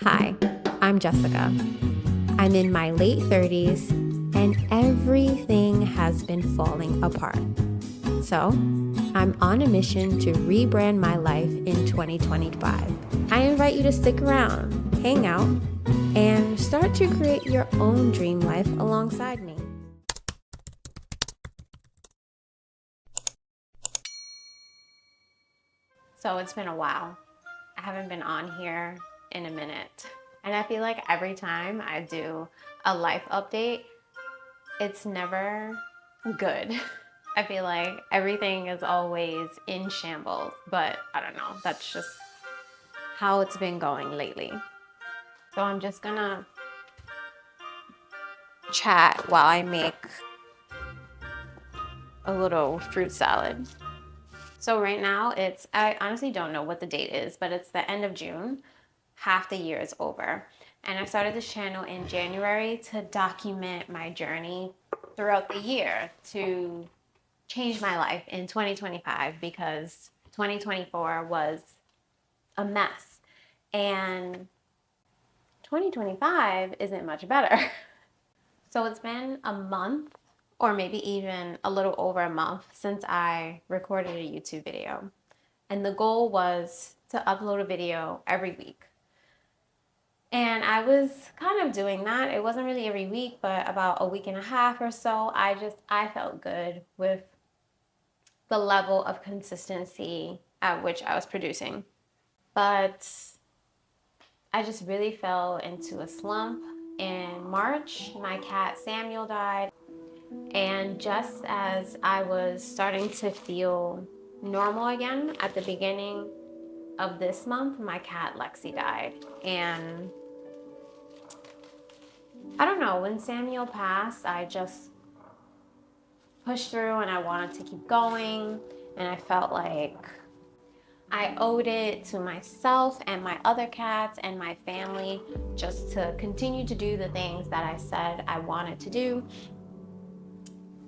Hi, I'm Jessica. I'm in my late 30s and everything has been falling apart. So, I'm on a mission to rebrand my life in 2025. I invite you to stick around, hang out, and start to create your own dream life alongside me. So, it's been a while. I haven't been on here in a minute. And I feel like every time I do a life update, it's never good. I feel like everything is always in shambles, but I don't know. That's just how it's been going lately. So I'm just gonna chat while I make a little fruit salad. So right now I honestly don't know what the date is, but it's the end of June. Half the year is over. And I started this channel in January to document my journey throughout the year to change my life in 2025 because 2024 was a mess. And 2025 isn't much better. So it's been a month or maybe even a little over a month since I recorded a YouTube video. And the goal was to upload a video every week. And I was kind of doing that. It wasn't really every week, but about a week and a half or so, I felt good with the level of consistency at which I was producing. But I just really fell into a slump. In March, my cat Samuel died. And just as I was starting to feel normal again at the beginning of this month, my cat Lexi died. And I don't know, when Samuel passed, I just pushed through and I wanted to keep going. And I felt like I owed it to myself and my other cats and my family just to continue to do the things that I said I wanted to do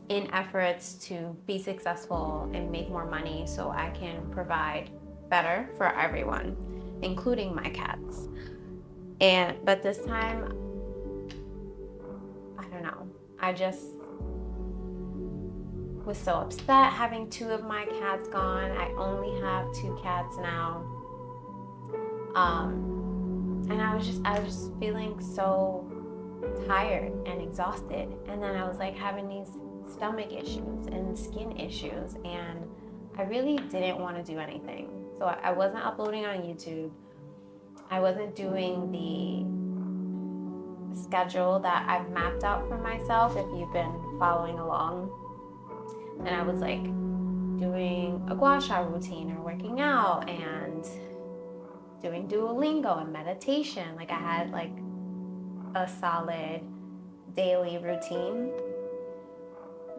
in efforts to be successful and make more money so I can provide better for everyone, including my cats. But this time, I don't know. I just was so upset having two of my cats gone. I only have two cats now. And I was just feeling so tired and exhausted. And then I was like having these stomach issues and skin issues, and I really didn't want to do anything. So I wasn't uploading on YouTube. I wasn't doing the schedule that I've mapped out for myself if you've been following along. And I was like doing a gua sha routine or working out and doing Duolingo and meditation. Like I had like a solid daily routine,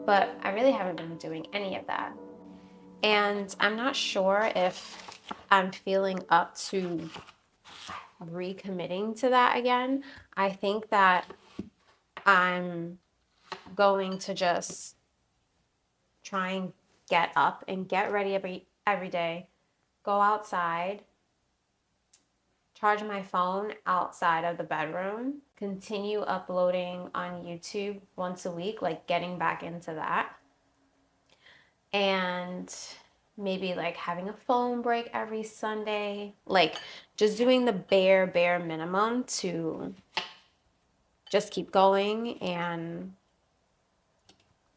but I really haven't been doing any of that. And I'm not sure if I'm feeling up to recommitting to that again. I think that I'm going to just try and get up and get ready every day, go outside, charge my phone outside of the bedroom, continue uploading on YouTube once a week, like getting back into that. And maybe like having a phone break every Sunday, like just doing the bare minimum to just keep going and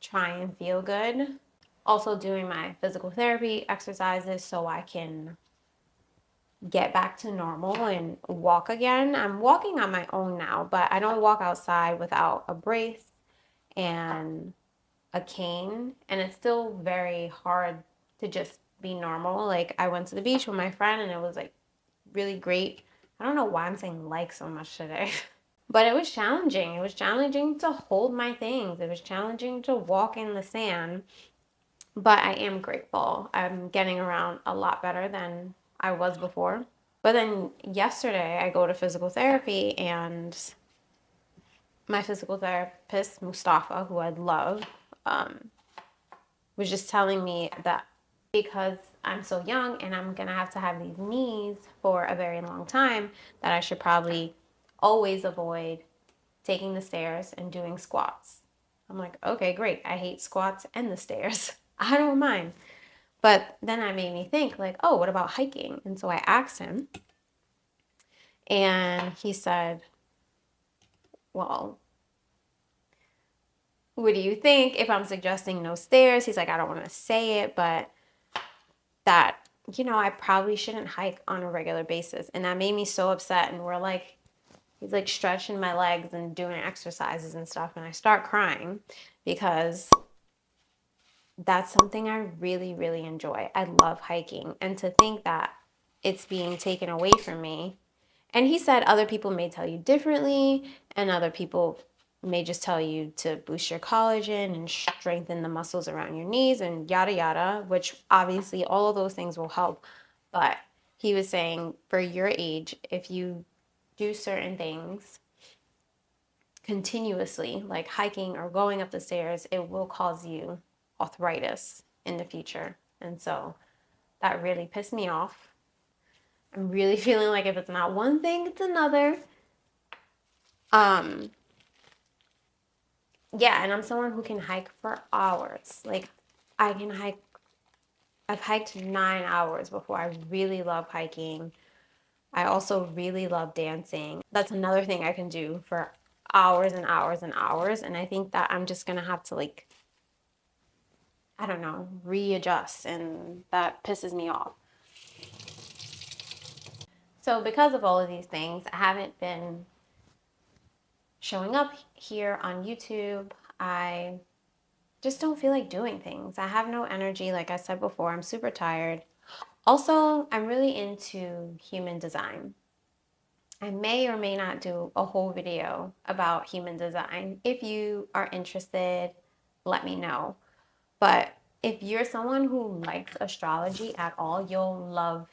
try and feel good. Also doing my physical therapy exercises so I can get back to normal and walk again. I'm walking on my own now, but I don't walk outside without a brace and a cane, and it's still very hard to just be normal. Like I went to the beach with my friend and it was like really great. I don't know why I'm saying like so much today. But it was challenging. It was challenging to hold my things. It was challenging to walk in the sand. But I am grateful. I'm getting around a lot better than I was before. But then yesterday I go to physical therapy and my physical therapist, Mustafa, who I love, was just telling me that because I'm so young and I'm going to have these knees for a very long time that I should probably always avoid taking the stairs and doing squats. I'm like, okay, great. I hate squats and the stairs. I don't mind. But then I made me think like, oh, what about hiking? And so I asked him and he said, well, what do you think if I'm suggesting no stairs? He's like, I don't want to say it, but that, I probably shouldn't hike on a regular basis. And that made me so upset. And he's like stretching my legs and doing exercises and stuff. And I start crying because that's something I really, really enjoy. I love hiking. And to think that it's being taken away from me. And he said other people may tell you differently, and other people may just tell you to boost your collagen and strengthen the muscles around your knees and yada yada, which obviously all of those things will help. But he was saying for your age, if you do certain things continuously, like hiking or going up the stairs, it will cause you arthritis in the future. And so that really pissed me off. I'm really feeling like if it's not one thing, it's another. Yeah, and I'm someone who can hike for hours. Like I can hike, I've hiked 9 hours before. I really love hiking. I also really love dancing. That's another thing I can do for hours and hours and hours. And I think that I'm just gonna have to I don't know, readjust, and that pisses me off. So because of all of these things, I haven't been showing up here on YouTube. I just don't feel like doing things. I have no energy. Like I said before, I'm super tired. Also, I'm really into human design. I may or may not do a whole video about human design. If you are interested, let me know. But if you're someone who likes astrology at all, you'll love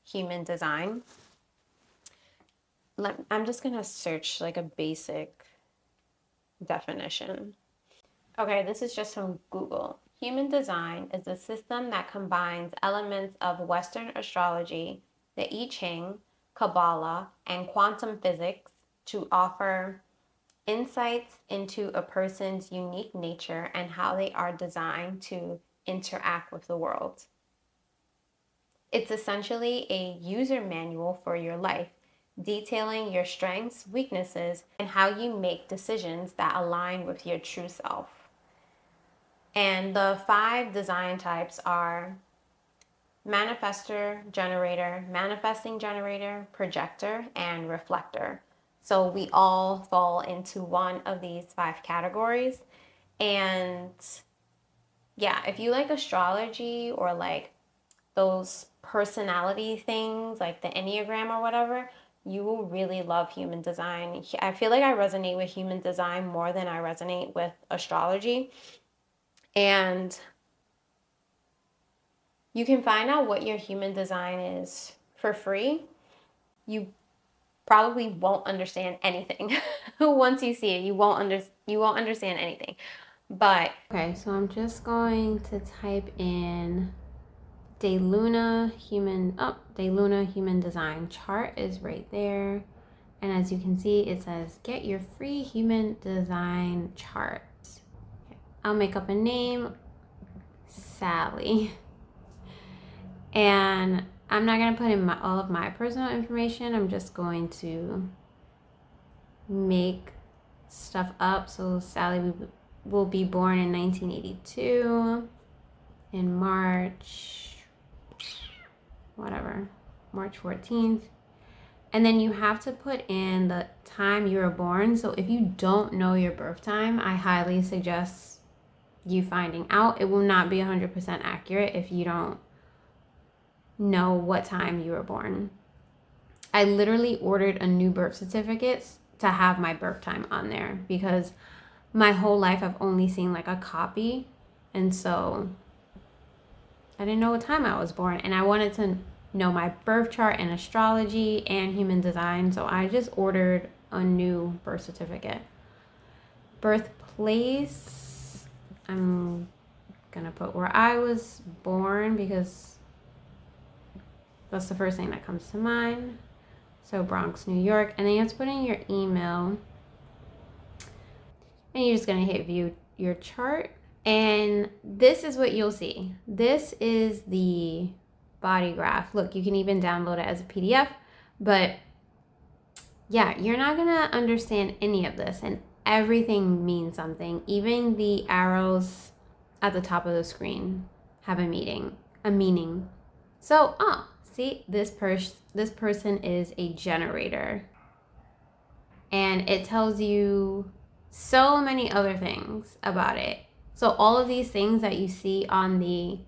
human design. I'm just going to search like a basic definition. Okay, this is just from Google. Human design is a system that combines elements of Western astrology, the I Ching, Kabbalah, and quantum physics to offer insights into a person's unique nature and how they are designed to interact with the world. It's essentially a user manual for your life, detailing your strengths, weaknesses, and how you make decisions that align with your true self. And the 5 design types are manifestor, generator, manifesting generator, projector, and reflector. So we all fall into one of these 5 categories. And yeah, if you like astrology or like those personality things like the Enneagram or whatever, you will really love human design. I feel like I resonate with human design more than I resonate with astrology. And you can find out what your human design is for free. You probably won't understand anything. Once you see it, you won't understand anything. But okay, so I'm just going to type in DeLuna Human Design chart is right there. And as you can see, it says get your free human design chart. I'll make up a name, Sally. And I'm not going to put in all of my personal information. I'm just going to make stuff up. So Sally will be born in 1982 in March 14th. And then you have to put in the time you were born. So if you don't know your birth time, I highly suggest you finding out. It will not be 100% accurate if you don't know what time you were born. I literally ordered a new birth certificate to have my birth time on there because my whole life I've only seen like a copy, and so I didn't know what time I was born, and I wanted to know my birth chart and astrology and human design, so I just ordered a new birth certificate. Birthplace, I'm gonna put where I was born because That's the first thing that comes to mind. So Bronx, New York. And then you have to put in your email. And you're just going to hit view your chart. And this is what you'll see. This is the body graph. Look, you can even download it as a PDF. But yeah, you're not going to understand any of this. And everything means something. Even the arrows at the top of the screen have a meaning. So, see, this person is a generator. And it tells you so many other things about it. So all of these things that you see on the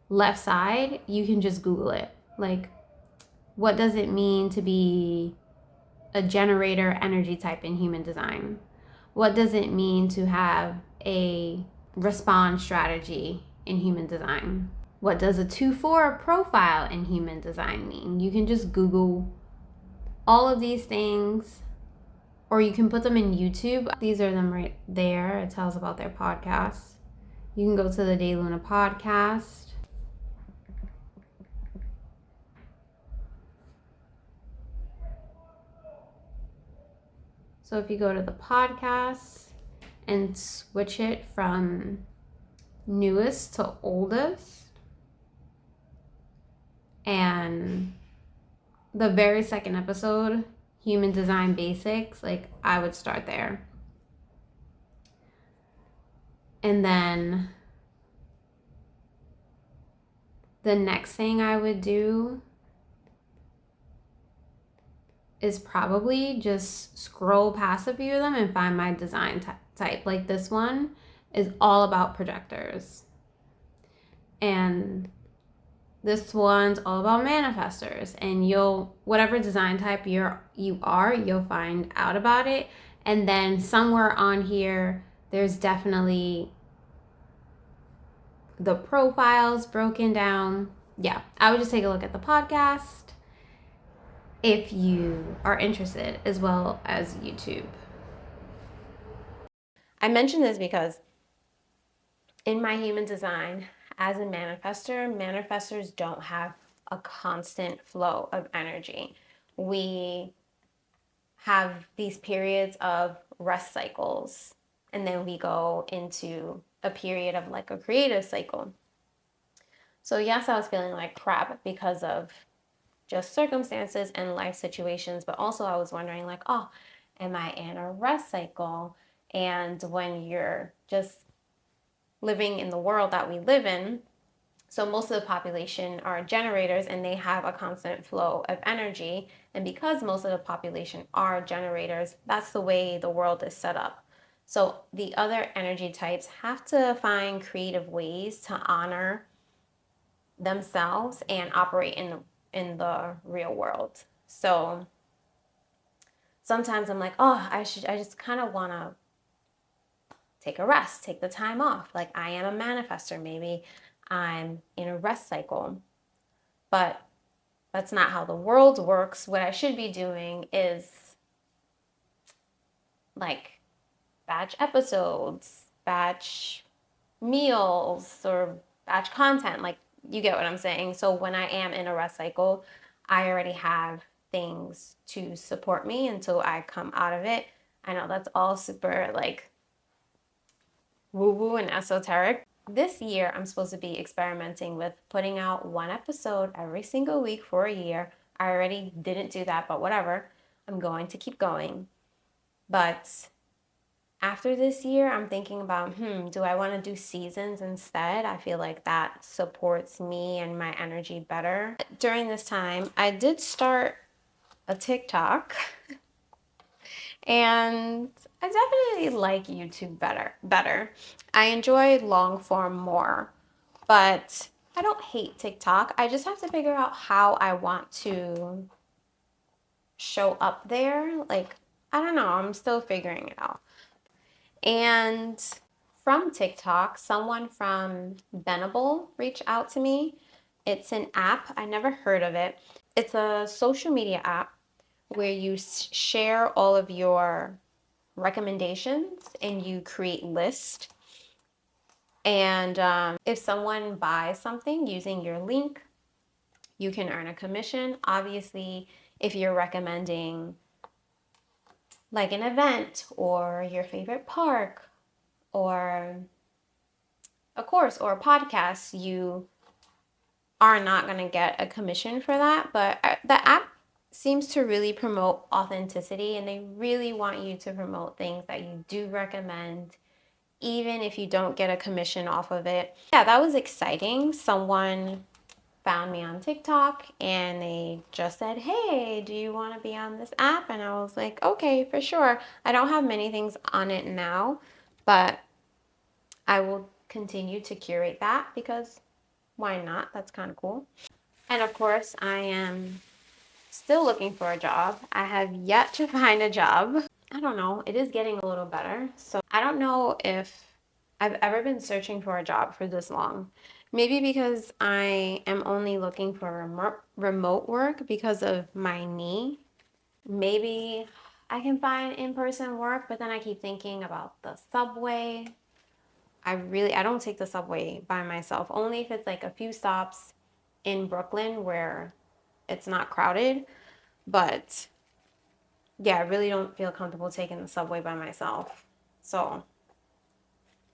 left side, you can just Google it. Like, what does it mean to be a generator energy type in Human Design? What does it mean to have a response strategy in Human Design? What does a 2-4 profile in Human Design mean? You can just Google all of these things, or you can put them in YouTube. These are them right there. It tells about their podcast. You can go to the Day Luna podcast. So if you go to the podcast and switch it from newest to oldest, and the very second episode, Human Design Basics, like, I would start there. And then the next thing I would do is probably just scroll past a few of them and find my design type. Like, this one is all about projectors. And this one's all about manifestors. And whatever design type you are, you'll find out about it. And then somewhere on here, there's definitely the profiles broken down. Yeah, I would just take a look at the podcast if you are interested, as well as YouTube. I mention this because in my Human Design, as a manifestors don't have a constant flow of energy. We have these periods of rest cycles, and then we go into a period of like a creative cycle. So yes, I was feeling like crap because of just circumstances and life situations, but also I was wondering like, am I in a rest cycle? And when you're just living in the world that we live in, so most of the population are generators and they have a constant flow of energy. And because most of the population are generators, that's the way the world is set up. So the other energy types have to find creative ways to honor themselves and operate in the real world. So sometimes I'm like, I just kind of want to take a rest, take the time off. Like, I am a manifestor. Maybe I'm in a rest cycle. But that's not how the world works. What I should be doing is like batch episodes, batch meals, or batch content. Like, you get what I'm saying. So when I am in a rest cycle, I already have things to support me until I come out of it. I know that's all super like woo-woo and esoteric. This year, I'm supposed to be experimenting with putting out one episode every single week for a year. I already didn't do that, but whatever. I'm going to keep going. But after this year, I'm thinking about, do I want to do seasons instead? I feel like that supports me and my energy better. During this time, I did start a TikTok. And I definitely like YouTube better. I enjoy long form more, but I don't hate TikTok. I just have to figure out how I want to show up there. Like, I don't know. I'm still figuring it out. And from TikTok, someone from Benable reached out to me. It's an app. I never heard of it. It's a social media app where you share all of your recommendations and you create lists. And if someone buys something using your link, you can earn a commission. Obviously, if you're recommending like an event or your favorite park or a course or a podcast, you are not going to get a commission for that. But the app seems to really promote authenticity, and they really want you to promote things that you do recommend, even if you don't get a commission off of it. Yeah, that was exciting. Someone found me on TikTok and they just said, hey, do you want to be on this app? And I was like, okay, for sure. I don't have many things on it now, but I will continue to curate that because why not? That's kind of cool. And of course, I am still looking for a job. I have yet to find a job. I don't know. It is getting a little better. So I don't know if I've ever been searching for a job for this long. Maybe because I am only looking for remote work because of my knee. Maybe I can find in-person work, but then I keep thinking about the subway. I don't take the subway by myself, only if it's like a few stops in Brooklyn where it's not crowded. But yeah, I really don't feel comfortable taking the subway by myself. So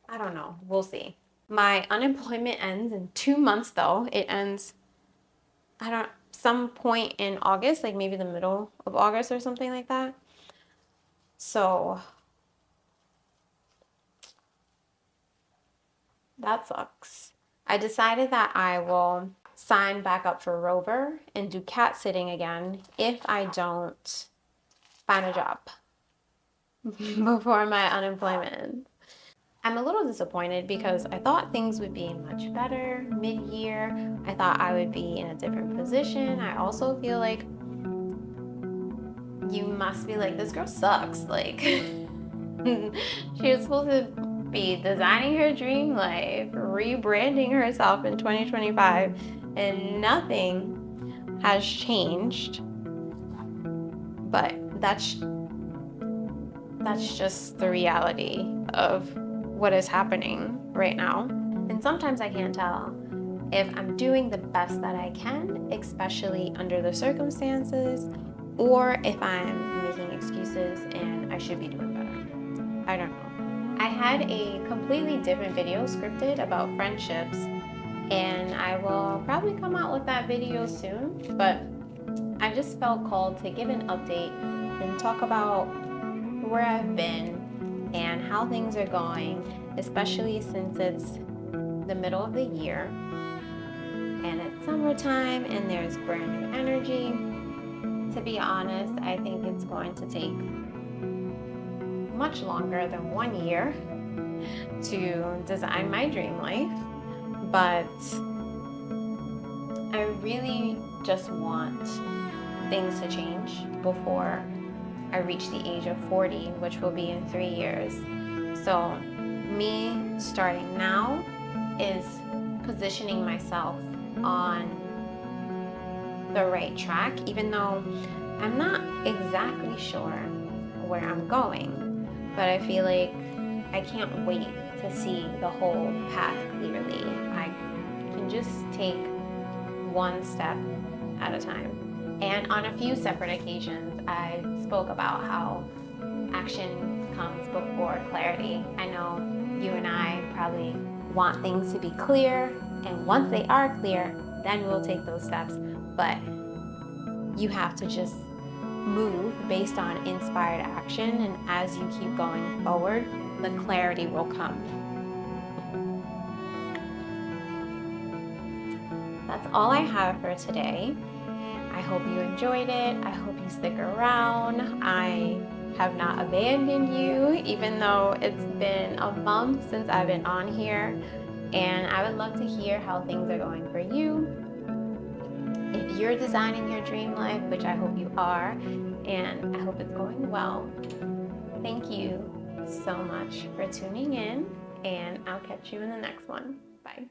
I don't know. We'll see. My unemployment ends in 2 months though. It ends, some point in August, like maybe the middle of August or something like that. So that sucks. I decided that I will sign back up for Rover and do cat sitting again if I don't find a job before my unemployment ends. I'm a little disappointed because I thought things would be much better mid-year. I thought I would be in a different position. I also feel like you must be like, this girl sucks. Like, she was supposed to be designing her dream life, rebranding herself in 2025, and nothing has changed. But that's just the reality of what is happening right now. And sometimes I can't tell if I'm doing the best that I can, especially under the circumstances, or if I'm making excuses and I should be doing better. I don't know. I had a completely different video scripted about friendships, and I will probably come out with that video soon, but I just felt called to give an update and talk about where I've been and how things are going, especially since it's the middle of the year and it's summertime and there's brand new energy. To be honest, I think it's going to take much longer than 1 year to design my dream life, but I really just want things to change before I reach the age of 40, which will be in 3 years. So me starting now is positioning myself on the right track, even though I'm not exactly sure where I'm going, but I feel like I can't wait to see the whole path clearly. I can just take one step at a time. And on a few separate occasions, I spoke about how action comes before clarity. I know you and I probably want things to be clear, and once they are clear, then we'll take those steps. But you have to just move based on inspired action, and as you keep going forward, the clarity will come. That's all I have for today. I hope you enjoyed it. I hope you stick around. I have not abandoned you, even though it's been a month since I've been on here. And I would love to hear how things are going for you. If you're designing your dream life, which I hope you are, and I hope it's going well. Thank you so much for tuning in, and I'll catch you in the next one. Bye.